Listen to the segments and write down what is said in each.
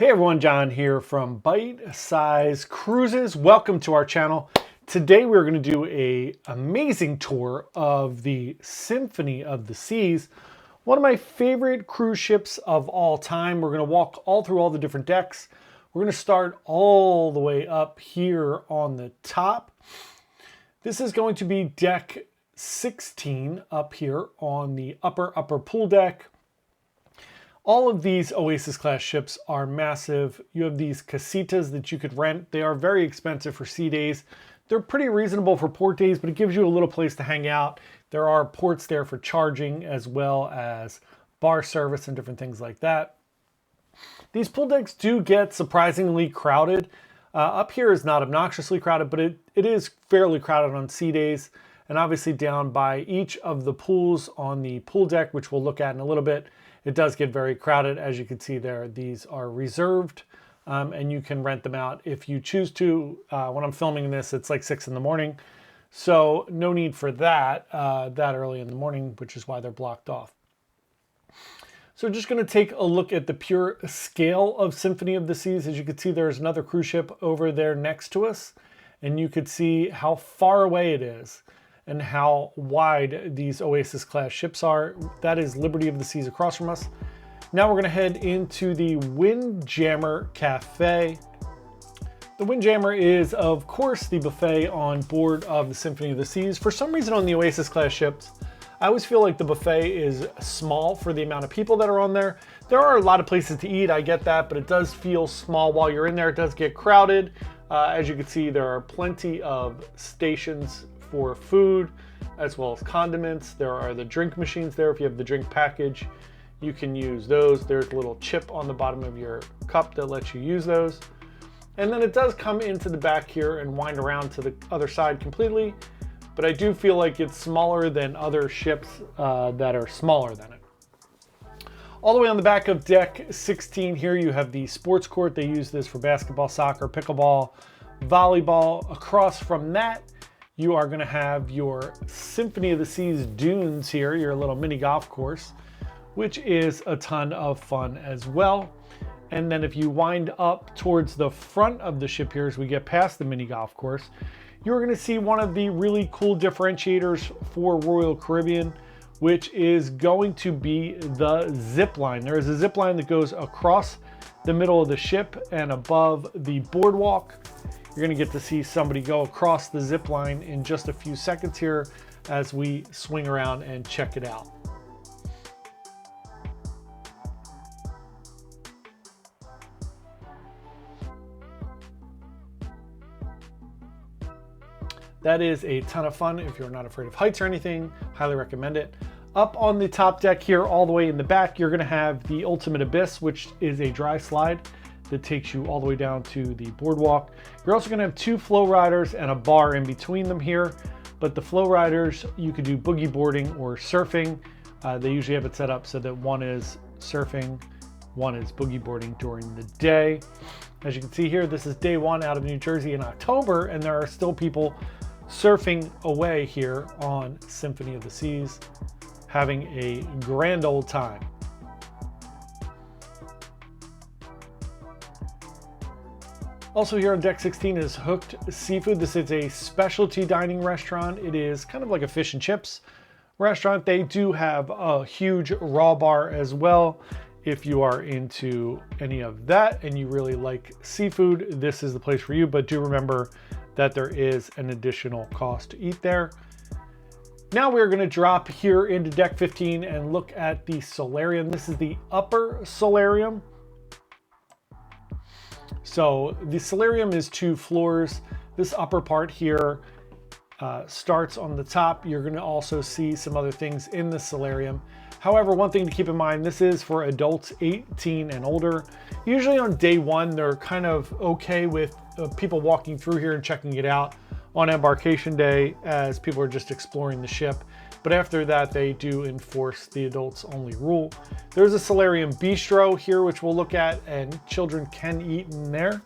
Hey everyone, John here from Byte Size Cruises. Welcome to our channel. Today we're going to do an amazing tour of the Symphony of the Seas, one of my favorite cruise ships of all time. We're going to walk all through all the different decks. We're going to start all the way up here on the top. This is going to be deck 16 up here on the upper pool deck. All of these Oasis class ships are massive. You have these casitas that you could rent. They are very expensive for sea days. They're pretty reasonable for port days, but it gives you a little place to hang out. There are ports there for charging as well as bar service and different things like that. These pool decks do get surprisingly crowded. Up here is not obnoxiously crowded, but it is fairly crowded on sea days. And obviously down by each of the pools on the pool deck, which we'll look at in a little bit, it does get very crowded. As you can see there, these are reserved and you can rent them out if you choose to. When I'm filming this, it's like 6 in the morning. So no need for that early in the morning, which is why they're blocked off. So just going to take a look at the pure scale of Symphony of the Seas. As you can see, there's another cruise ship over there next to us. And you could see how far away it is and how wide these Oasis class ships are. That is Liberty of the Seas across from us. Now we're gonna head into the Windjammer Cafe. The Windjammer is, of course, the buffet on board of the Symphony of the Seas. For some reason on the Oasis class ships, I always feel like the buffet is small for the amount of people that are on there. There are a lot of places to eat, I get that, but it does feel small while you're in there. It does get crowded. As you can see, there are plenty of stations for food as well as condiments. There are the drink machines there. If you have the drink package, you can use those. There's a little chip on the bottom of your cup that lets you use those. And then it does come into the back here and wind around to the other side completely. But I do feel like it's smaller than other ships that are smaller than it. All the way on the back of deck 16 here, you have the sports court. They use this for basketball, soccer, pickleball, volleyball. Across from that, you are going to have your Symphony of the Seas dunes here, your little mini golf course, which is a ton of fun as well. And then if you wind up towards the front of the ship here as we get past the mini golf course, you're going to see one of the really cool differentiators for Royal Caribbean, which is going to be the zip line. There is a zip line that goes across the middle of the ship and above the boardwalk. You're going to get to see somebody go across the zip line in just a few seconds here as we swing around and check it out. That is a ton of fun. If you're not afraid of heights or anything, highly recommend it. Up on the top deck here, all the way in the back, you're going to have the Ultimate Abyss, which is a dry slide that takes you all the way down to the boardwalk. You're also going to have 2 flow riders and a bar in between them here. But the flow riders, you could do boogie boarding or surfing. They usually have it set up so that one is surfing, one is boogie boarding during the day. As you can see here, this is day 1 out of New Jersey in October, and there are still people surfing away here on Symphony of the Seas, having a grand old time. Also here on deck 16 is Hooked Seafood. This is a specialty dining restaurant. It is kind of like a fish and chips restaurant. They do have a huge raw bar as well. If you are into any of that and you really like seafood, this is the place for you. But do remember that there is an additional cost to eat there. Now we're going to drop here into deck 15 and look at the solarium. This is the upper solarium. So the solarium is 2 floors. This upper part here starts on the top. You're going to also see some other things in the solarium. However, one thing to keep in mind, this is for adults 18 and older. Usually on day 1, they're kind of okay with people walking through here and checking it out on embarkation day as people are just exploring the ship. But after that, they do enforce the adults only rule. There's a solarium bistro here, which we'll look at, and children can eat in there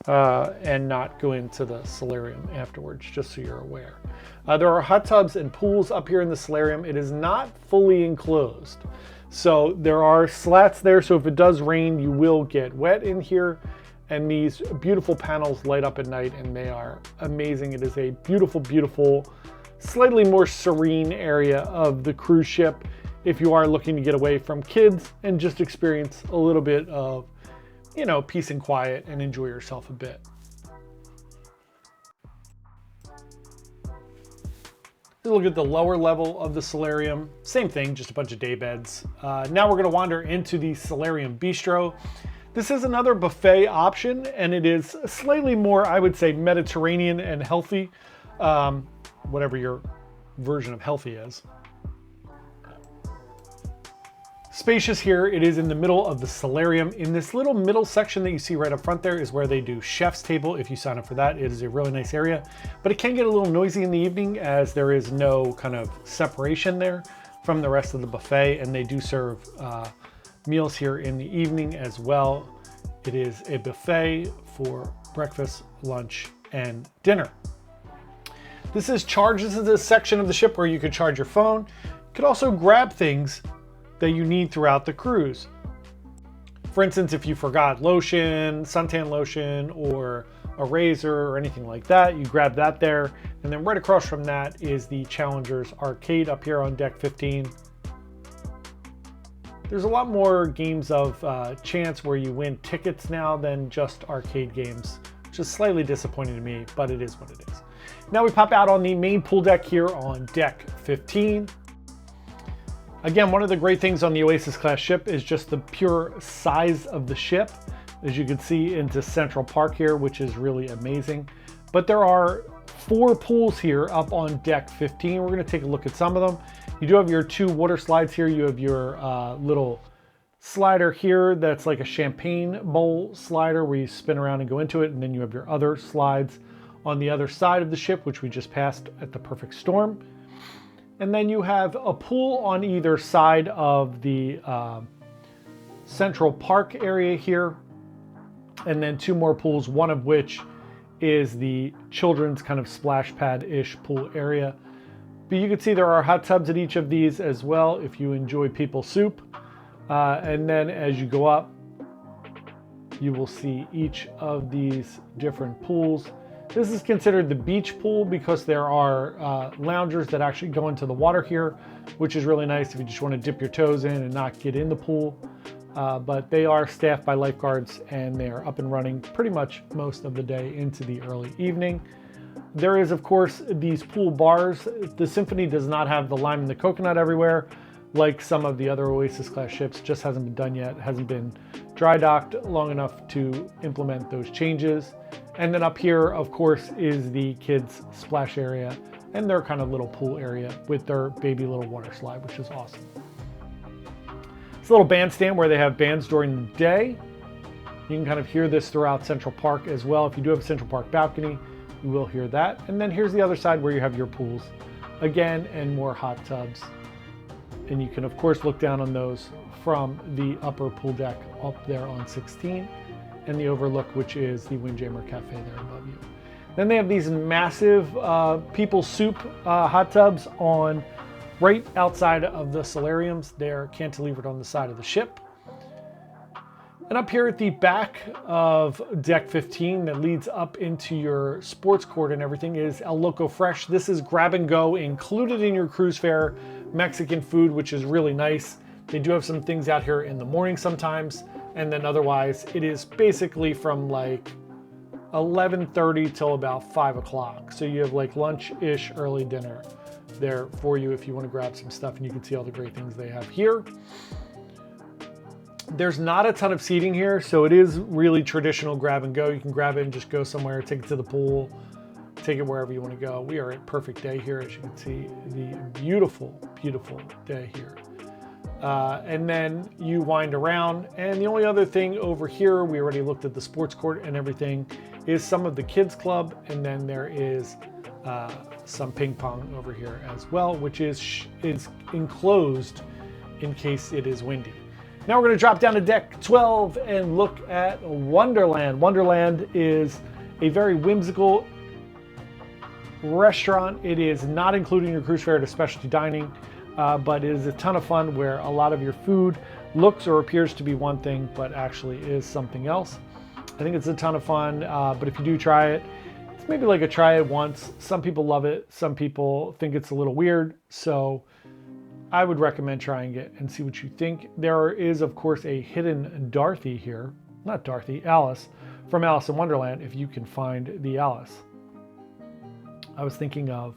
and not go into the solarium afterwards, just so you're aware. There are hot tubs and pools up here in the solarium. It is not fully enclosed. So there are slats there, so if it does rain, you will get wet in here. And these beautiful panels light up at night, and they are amazing. It is a beautiful, beautiful, slightly more serene area of the cruise ship if you are looking to get away from kids and just experience a little bit of, you know, peace and quiet and enjoy yourself a bit. Look at the lower level of the solarium. Same thing, just a bunch of day beds. Now we're going to wander into the Solarium Bistro. This is another buffet option, and it is slightly more, I would say, Mediterranean and healthy, whatever your version of healthy is. Spacious here. It is in the middle of the solarium. In this little middle section that you see right up front there is where they do chef's table. If you sign up for that, it is a really nice area, but it can get a little noisy in the evening as there is no kind of separation there from the rest of the buffet, and they do serve meals here in the evening as well. It is a buffet for breakfast, lunch, and dinner. This is the section of the ship where you could charge your phone. You could also grab things that you need throughout the cruise. For instance, if you forgot lotion, suntan lotion, or a razor or anything like that, you grab that there. And then right across from that is the Challenger's arcade up here on deck 15. There's a lot more games of chance where you win tickets now than just arcade games, which is slightly disappointing to me, but it is what it is. Now we pop out on the main pool deck here on deck 15. Again, one of the great things on the Oasis class ship is just the pure size of the ship. As you can see into Central Park here, which is really amazing. But there are 4 pools here up on deck 15. We're gonna take a look at some of them. You do have your 2 water slides here. You have your little slider here that's like a champagne bowl slider where you spin around and go into it. And then you have your other slides on the other side of the ship, which we just passed at the Perfect Storm. And then you have a pool on either side of the Central Park area here. And then 2 more pools, one of which is the children's kind of splash pad-ish pool area. But you can see there are hot tubs at each of these as well if you enjoy people soup. And then as you go up, you will see each of these different pools. This is considered the beach pool because there are loungers that actually go into the water here, which is really nice if you just want to dip your toes in and not get in the pool. But they are staffed by lifeguards and they're up and running pretty much most of the day into the early evening. There is, of course, these pool bars. The Symphony does not have the lime and the coconut everywhere like some of the other Oasis class ships. Just hasn't been done yet. Hasn't been dry docked long enough to implement those changes. And then up here, of course, is the kids splash area and their kind of little pool area with their baby little water slide, which is awesome. It's a little bandstand where they have bands during the day. You can kind of hear this throughout Central Park as well. If you do have a Central Park balcony, you will hear that. And then here's the other side where you have your pools again and more hot tubs. And you can, of course, look down on those from the upper pool deck up there on 16 and the overlook, which is the Windjammer Cafe there above you. Then they have these massive people soup hot tubs on right outside of the solariums. They're cantilevered on the side of the ship. And up here at the back of deck 15 that leads up into your sports court and everything is El Loco Fresh. This is grab and go included in your cruise fare Mexican food, which is really nice. They do have some things out here in the morning sometimes, and then otherwise it is basically from like 11:30 till about 5 o'clock. So you have like lunch-ish, early dinner there for you if you want to grab some stuff, and you can see all the great things they have here. There's not a ton of seating here, so it is really traditional grab and go. You can grab it and just go somewhere, take it to the pool, take it wherever you want to go. We are at perfect day here, as you can see, the beautiful, beautiful day here. And then you wind around, and the only other thing over here, we already looked at the sports court and everything, is some of the kids club, and then there is some ping pong over here as well, which is enclosed in case it is windy. Now we're going to drop down to deck 12 and look at Wonderland. Wonderland is a very whimsical restaurant. It is not including your cruise fare to specialty dining. but it is a ton of fun where a lot of your food looks or appears to be one thing, but actually is something else. I think it's a ton of fun, but if you do try it, it's maybe like a try it once. Some people love it. Some people think it's a little weird. So I would recommend trying it and see what you think. There is, of course, a hidden Dorothy here. Not Dorothy, Alice, from Alice in Wonderland, if you can find the Alice. I was thinking of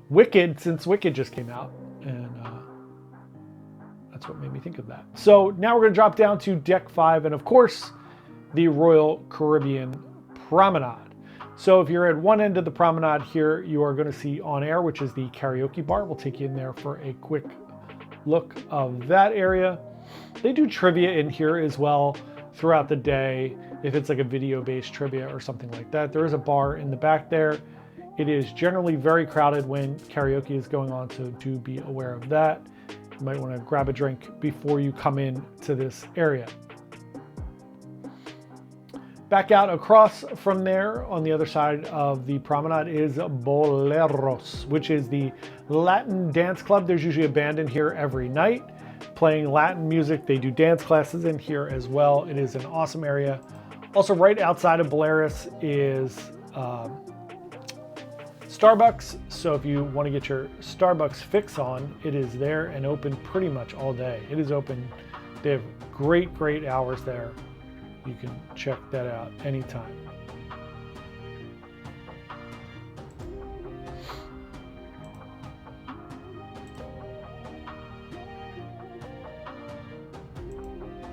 Wicked, since Wicked just came out, and that's what made me think of that. So now we're going to drop down to Deck 5, and of course, the Royal Caribbean Promenade. So if you're at one end of the promenade here, you are going to see On Air, which is the karaoke bar. We'll take you in there for a quick look of that area. They do trivia in here as well throughout the day, if it's like a video-based trivia or something like that. There is a bar in the back there. It is generally very crowded when karaoke is going on, so do be aware of that. You might want to grab a drink before you come in to this area. Back out across from there on the other side of the promenade is Boleros, which is the Latin dance club. There's usually a band in here every night playing Latin music. They do dance classes in here as well. It is an awesome area. Also, right outside of Boleros is Starbucks. So if you want to get your Starbucks fix on, it is there and open pretty much all day. It is open. They have great hours there. You can check that out anytime.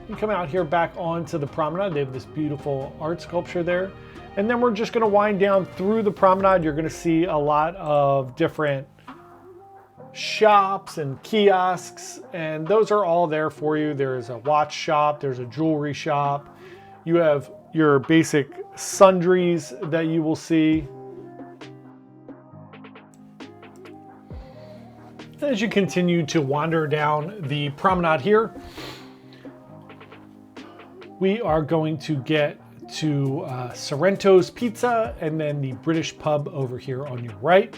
You come out here back onto the promenade. They have this beautiful art sculpture there. And then we're just going to wind down through the promenade. You're going to see a lot of different shops and kiosks, and those are all there for you. There's a watch shop, there's a jewelry shop. You have your basic sundries that you will see. As you continue to wander down the promenade here, we are going to get to Sorrento's Pizza and then the British pub over here on your right.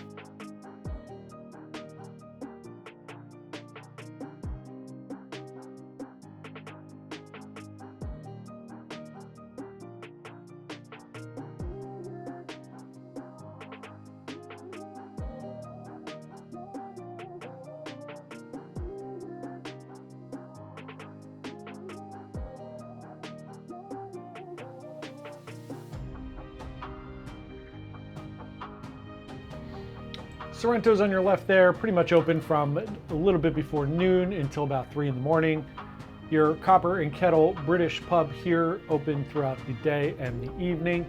Sorrento's on your left there, pretty much open from a little bit before noon until about 3 in the morning. Your Copper and Kettle British pub here, open throughout the day and the evening.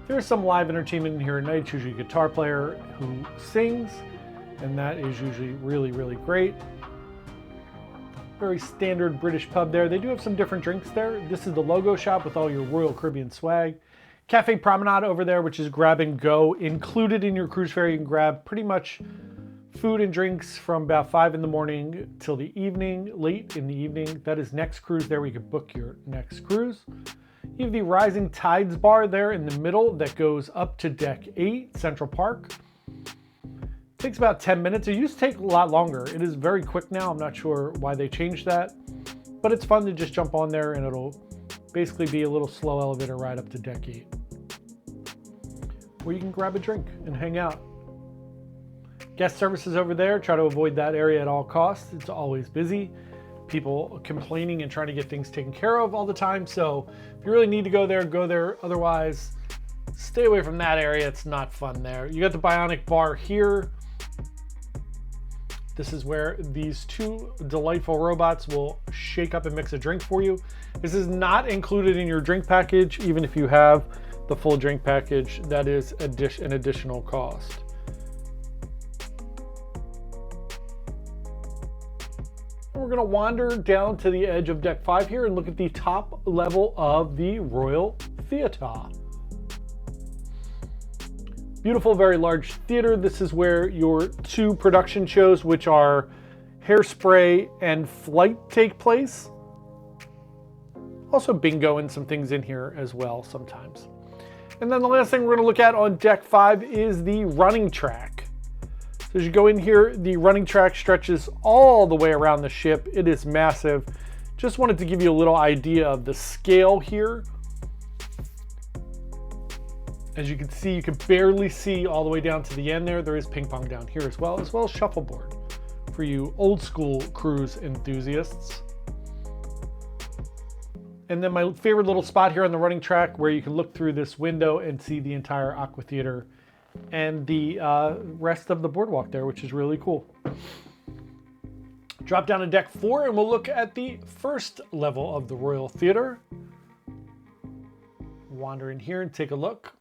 There's some live entertainment in here at night. It's usually a guitar player who sings, and that is usually really great. Very standard British pub there. They do have some different drinks there. This is the logo shop with all your Royal Caribbean swag. Cafe Promenade over there, which is grab and go. Included in your cruise fare, you can grab pretty much food and drinks from about 5 in the morning till the evening, late in the evening. That is Next Cruise there, where you can book your next cruise. You have the Rising Tides bar there in the middle that goes up to Deck 8, Central Park. Takes about 10 minutes. It used to take a lot longer. It is very quick now. I'm not sure why they changed that, but it's fun to just jump on there and it'll basically be a little slow elevator ride up to Deck 8, where you can grab a drink and hang out. Guest services over there, try to avoid that area at all costs. It's always busy. People complaining and trying to get things taken care of all the time. So if you really need to go there, go there. Otherwise, stay away from that area. It's not fun there. You got the Bionic Bar here. This is where these two delightful robots will shake up and mix a drink for you. This is not included in your drink package, even if you have the full drink package. That is an additional cost. We're going to wander down to the edge of Deck 5 here and look at the top level of the Royal Theatre. Beautiful, very large theater. This is where your two production shows, which are Hairspray and Flight, take place. Also bingo and some things in here as well sometimes. And then the last thing we're going to look at on Deck 5 is the running track. So as you go in here, the running track stretches all the way around the ship. It is massive. Just wanted to give you a little idea of the scale here. As you can see, you can barely see all the way down to the end there. There is ping pong down here as well as shuffleboard for you old school cruise enthusiasts. And then my favorite little spot here on the running track where you can look through this window and see the entire aqua theater and the rest of the boardwalk there, which is really cool. Drop down to deck 4 and we'll look at the first level of the Royal Theater. Wander in here and take a look.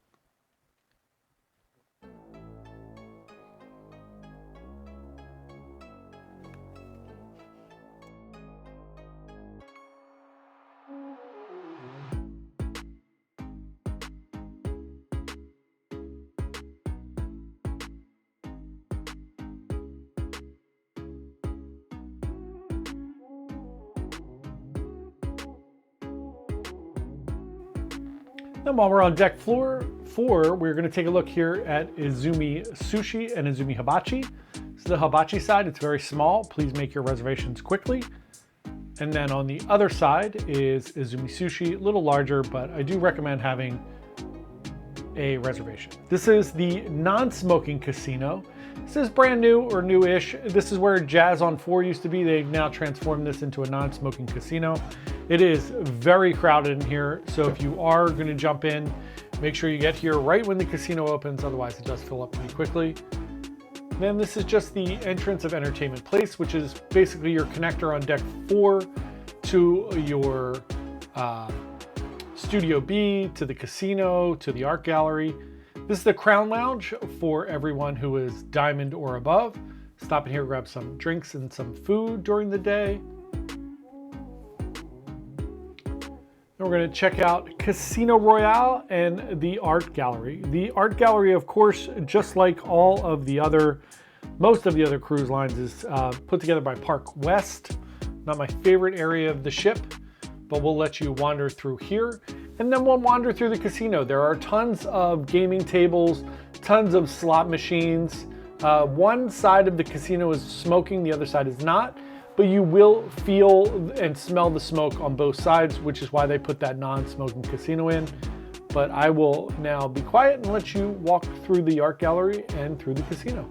Then while we're on deck floor 4, we're going to take a look here at Izumi Sushi and Izumi Hibachi. So the hibachi side, it's very small. Please make your reservations quickly. And then on the other side is Izumi Sushi, a little larger, but I do recommend having a reservation. This is the non-smoking casino. This is brand new or new-ish. This is where Jazz on 4 used to be. They've now transformed this into a non-smoking casino. It is very crowded in here, so if you are going to jump in, make sure you get here right when the casino opens, otherwise it does fill up pretty quickly. Then this is just the entrance of Entertainment Place, which is basically your connector on deck 4 to your Studio B, to the casino, to the art gallery. This is the Crown Lounge for everyone who is Diamond or above. Stop in here, grab some drinks and some food during the day. Then we're going to check out Casino Royale and the art gallery. The art gallery, of course, just like most of the other cruise lines, is put together by Park West. Not my favorite area of the ship, but we'll let you wander through here. And then we'll wander through the casino. There are tons of gaming tables, tons of slot machines. One side of the casino is smoking, the other side is not. But you will feel and smell the smoke on both sides, which is why they put that non-smoking casino in. But I will now be quiet and let you walk through the art gallery and through the casino.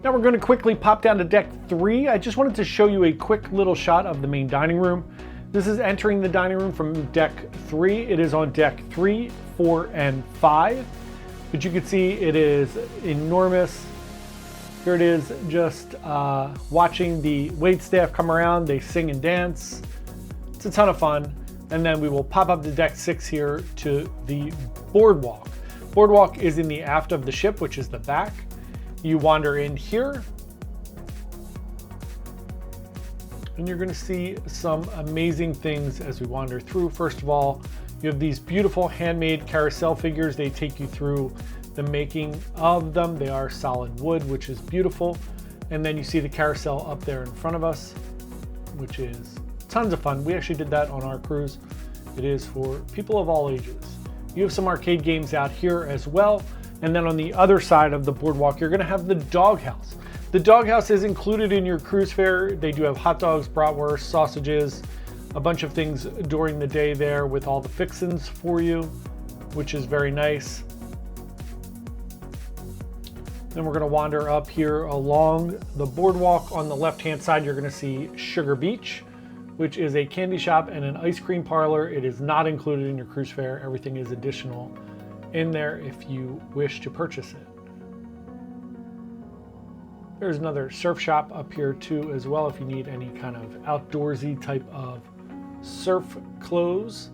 Now we're going to quickly pop down to deck 3. I just wanted to show you a quick little shot of the main dining room. This is entering the dining room from deck 3. It is on deck 3, 4, and 5. But you can see it is enormous. Here it is, just watching the wait staff come around. They sing and dance. It's a ton of fun. And then we will pop up to deck 6 here to the boardwalk. Boardwalk is in the aft of the ship, which is the back. You wander in here, and you're going to see some amazing things as we wander through. First of all, you have these beautiful handmade carousel figures. They take you through the making of them. They are solid wood, which is beautiful. And then you see the carousel up there in front of us, which is tons of fun. We actually did that on our cruise. It is for people of all ages. You have some arcade games out here as well. And then on the other side of the boardwalk, you're gonna have the doghouse. The doghouse is included in your cruise fare. They do have hot dogs, bratwurst, sausages, a bunch of things during the day there with all the fixins for you, which is very nice. Then we're gonna wander up here along the boardwalk. On the left-hand side, you're gonna see Sugar Beach, which is a candy shop and an ice cream parlor. It is not included in your cruise fare. Everything is additional in there if you wish to purchase it. There's another surf shop up here too as well if you need any kind of outdoorsy type of surf clothes.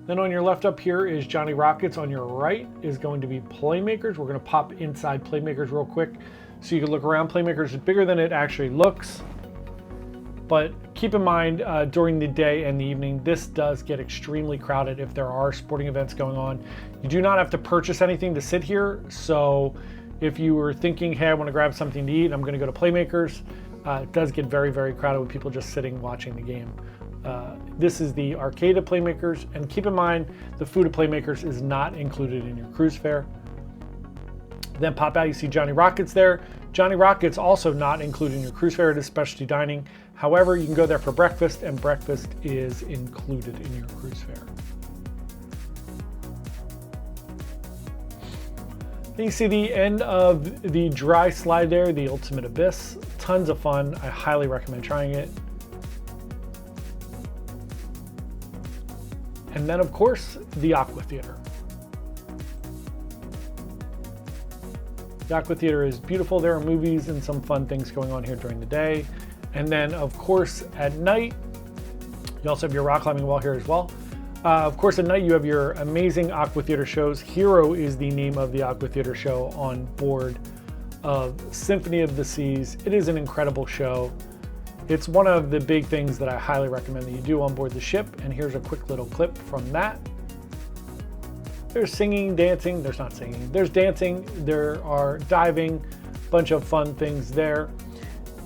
Then on your left up here is Johnny Rockets. On your right is going to be Playmakers. We're going to pop inside Playmakers real quick so you can look around. Playmakers is bigger than it actually looks. But keep in mind during the day and the evening, this does get extremely crowded if there are sporting events going on. You do not have to purchase anything to sit here. So if you were thinking, hey, I want to grab something to eat, I'm going to go to Playmakers, it does get very, very crowded with people just sitting watching the game. This is the arcade at Playmakers, and keep in mind the food at Playmakers is not included in your cruise fare. Then pop out, you see Johnny Rockets there. Johnny Rockets also not included in your cruise fare. It is specialty dining. However, you can go there for breakfast, and breakfast is included in your cruise fare. Then you see the end of the dry slide there, the Ultimate Abyss. Tons of fun. I highly recommend trying it. And then, of course, the Aqua Theater. The Aqua Theater is beautiful. There are movies and some fun things going on here during the day. And then, of course, at night, you also have your rock climbing wall here as well. Of course, at night, you have your amazing Aqua Theater shows. Hero is the name of the Aqua Theater show on board of Symphony of the Seas. It is an incredible show. It's one of the big things that I highly recommend that you do on board the ship. And here's a quick little clip from that. There's singing, dancing. There's not singing. There's dancing. There are diving. Bunch of fun things there.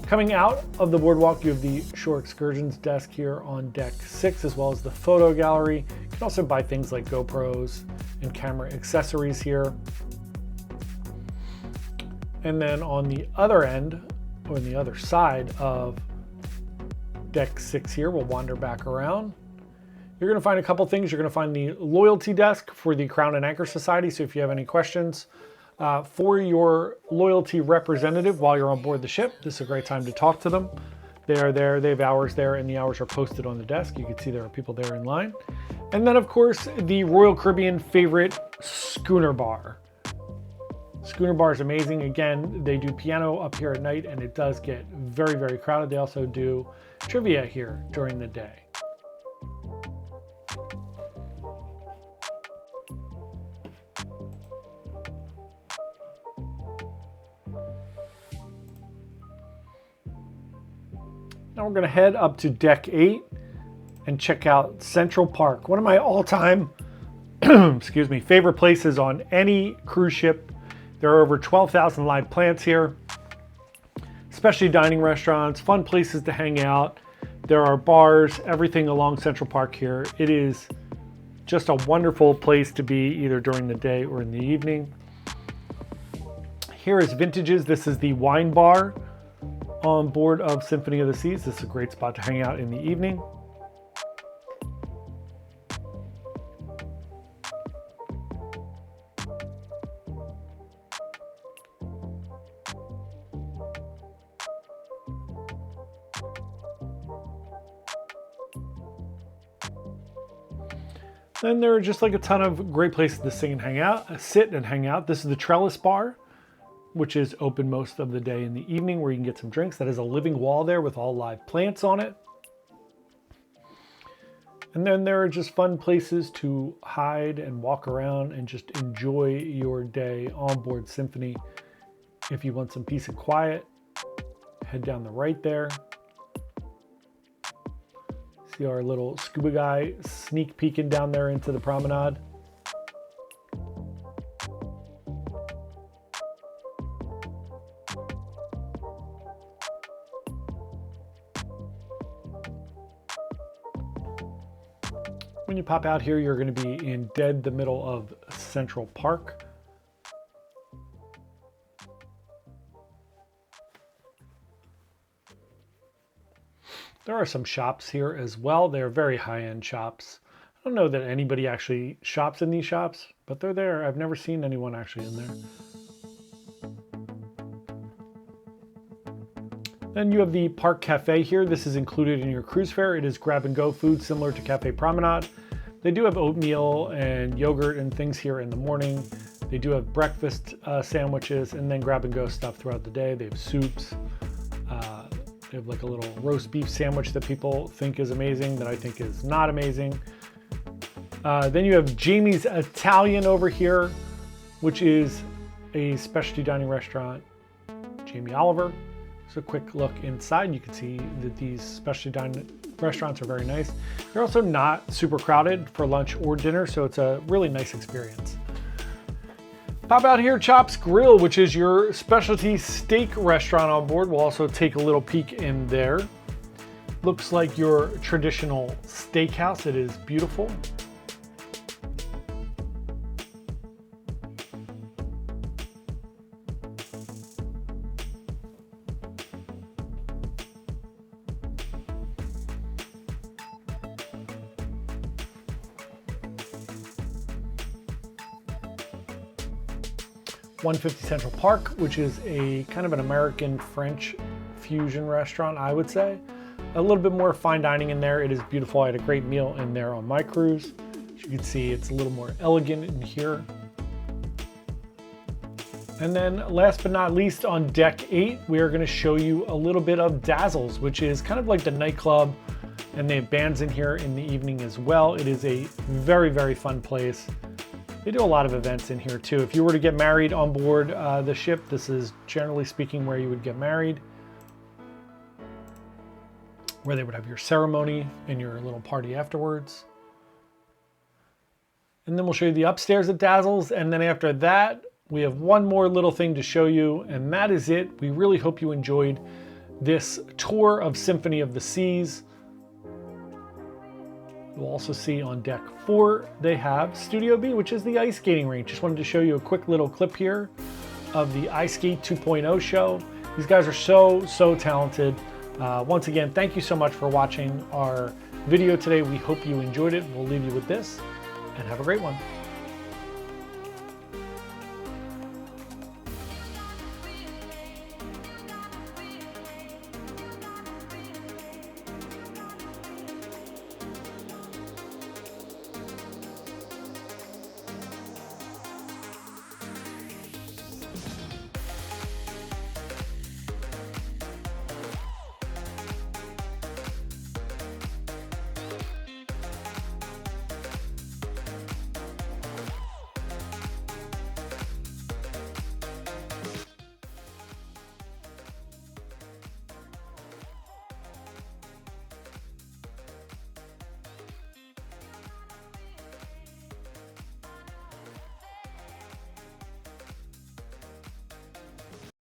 Coming out of the boardwalk, you have the Shore Excursions desk here on deck 6, as well as the photo gallery. You can also buy things like GoPros and camera accessories here. And then on the other end, or on the other side of deck 6 here, we'll wander back around. You're going to find a couple things. You're going to find the loyalty desk for the Crown and Anchor Society. So if you have any questions for your loyalty representative while you're on board the ship, this is a great time to talk to them. They are there. They have hours there, and the hours are posted on the desk. You can see there are people there in line. And then, of course, the Royal Caribbean favorite Schooner Bar. Schooner Bar is amazing. Again, they do piano up here at night, and it does get very, very crowded. They also do trivia here during the day. Now we're going to head up to deck 8 and check out Central Park, one of my all-time excuse me, favorite places on any cruise ship. There are over 12,000 live plants here, especially dining restaurants, fun places to hang out. There are bars, everything along Central Park here. It is just a wonderful place to be either during the day or in the evening. Here is Vintages. This is the wine bar on board of Symphony of the Seas. This is a great spot to hang out in the evening. Then there are just like a ton of great places to sing and hang out, sit and hang out. This is the Trellis Bar, which is open most of the day in the evening, where you can get some drinks. That is a living wall there with all live plants on it. And then there are just fun places to hide and walk around and just enjoy your day on board Symphony. If you want some peace and quiet, head down the right there. See our little scuba guy sneak peeking down there into the promenade. When you pop out here, you're going to be in dead the middle of Central Park. There are some shops here as well. They're very high-end shops. I don't know that anybody actually shops in these shops, but they're there. I've never seen anyone actually in there. Then you have the Park Cafe here. This is included in your cruise fare. It is grab-and-go food similar to Cafe Promenade. They do have oatmeal and yogurt and things here in the morning. They do have breakfast sandwiches and then grab-and-go stuff throughout the day. They have soups. They have like a little roast beef sandwich that people think is amazing that I think is not amazing. Then you have Jamie's Italian over here, which is a specialty dining restaurant. Jamie Oliver. So a quick look inside. You can see that these specialty dining restaurants are very nice. They're also not super crowded for lunch or dinner, so it's a really nice experience. Pop out here, Chops Grill, which is your specialty steak restaurant on board. We'll also take a little peek in there. Looks like your traditional steakhouse. It is beautiful. $150 Central Park, which is a kind of an American-French fusion restaurant, I would say. A little bit more fine dining in there. It is beautiful. I had a great meal in there on my cruise. As you can see, it's a little more elegant in here. And then last but not least, on deck 8, we are going to show you a little bit of Dazzles, which is kind of like the nightclub, and they have bands in here in the evening as well. It is a very, very fun place. They do a lot of events in here too. If you were to get married on board the ship, this is generally speaking where you would get married, where they would have your ceremony and your little party afterwards. And then we'll show you the upstairs at Dazzles, and then after that, we have one more little thing to show you, and that is it. We really hope you enjoyed this tour of Symphony of the Seas. We'll also see on deck 4, they have Studio B, which is the ice skating rink. Just wanted to show you a quick little clip here of the Ice Skate 2.0 show. These guys are so talented. Once again, thank you so much for watching our video today. We hope you enjoyed it. We'll leave you with this, and have a great one.